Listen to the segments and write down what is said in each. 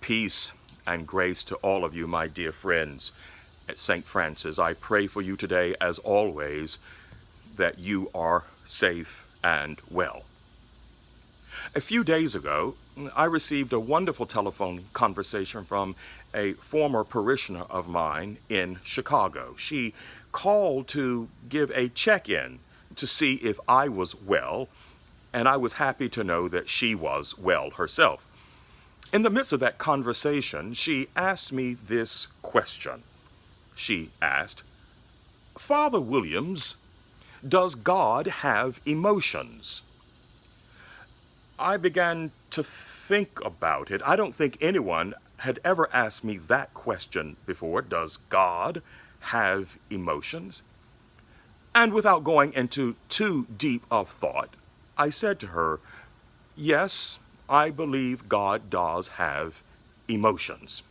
Peace and grace to all of you, my dear friends at St. Francis. I pray for you today, as always, that you are safe and well. A few days ago, I received a wonderful telephone conversation from a former parishioner of mine in Chicago. She called to give a check-in to see if I was well, and I was happy to know that she was well herself. In the midst of that conversation, she asked me this question. She asked, "Father Williams, does God have emotions?" I began to think about it. I don't think anyone had ever asked me that question before. Does God have emotions? And without going into too deep of thought, I said to her, yes, I believe God does have emotions.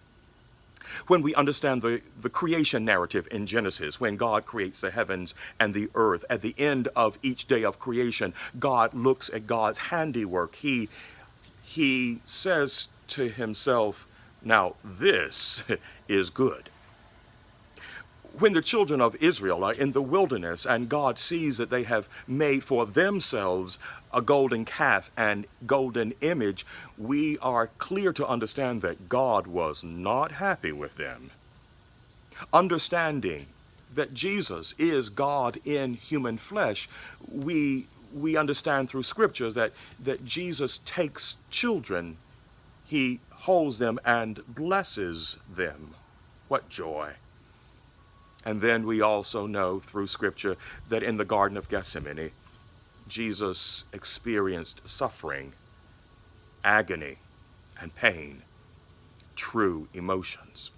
When we understand the creation narrative in Genesis, when God creates the heavens and the earth, at the end of each day of creation, God looks at God's handiwork. He says to himself, now this is good. When the children of Israel are in the wilderness and God sees that they have made for themselves a golden calf and golden image, we are clear to understand that God was not happy with them. Understanding that Jesus is God in human flesh, we understand through scriptures that Jesus takes children, he holds them and blesses them. What joy. And then we also know through scripture that in the Garden of Gethsemane, Jesus experienced suffering, agony, and pain, true emotions.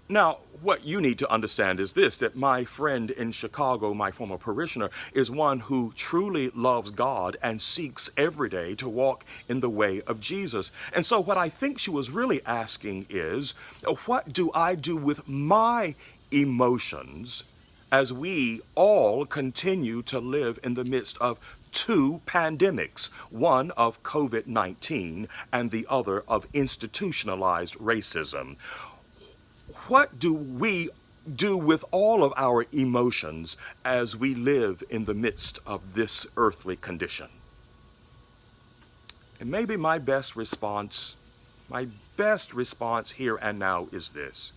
Now, what you need to understand is this, that my friend in Chicago, my former parishioner, is one who truly loves God and seeks every day to walk in the way of Jesus. And so what I think she was really asking is, what do I do with my emotions as we all continue to live in the midst of two pandemics, one of COVID-19 and the other of institutionalized racism? What do we do with all of our emotions as we live in the midst of this earthly condition? And maybe my best response here and now is this.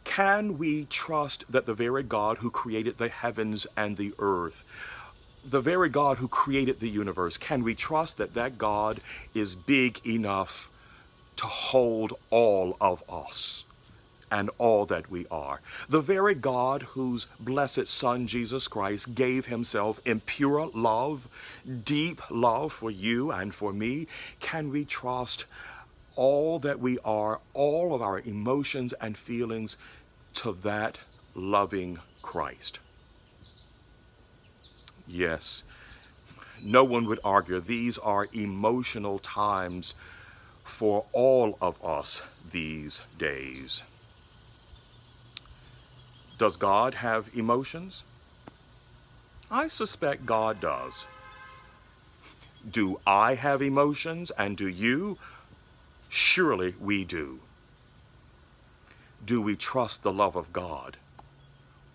Can we trust that the very God who created the heavens and the earth, the very God who created the universe, can we trust that that God is big enough to hold all of us and all that we are? The very God whose blessed Son, Jesus Christ, gave himself in pure love, deep love for you and for me, can we trust all that we are, all of our emotions and feelings, to that loving Christ? Yes, no one would argue these are emotional times for all of us these days. Does God have emotions? I suspect God does. Do I have emotions, and do you? Surely we do. Do we trust the love of God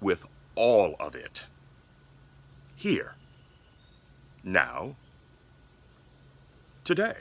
with all of it? Here, now, today.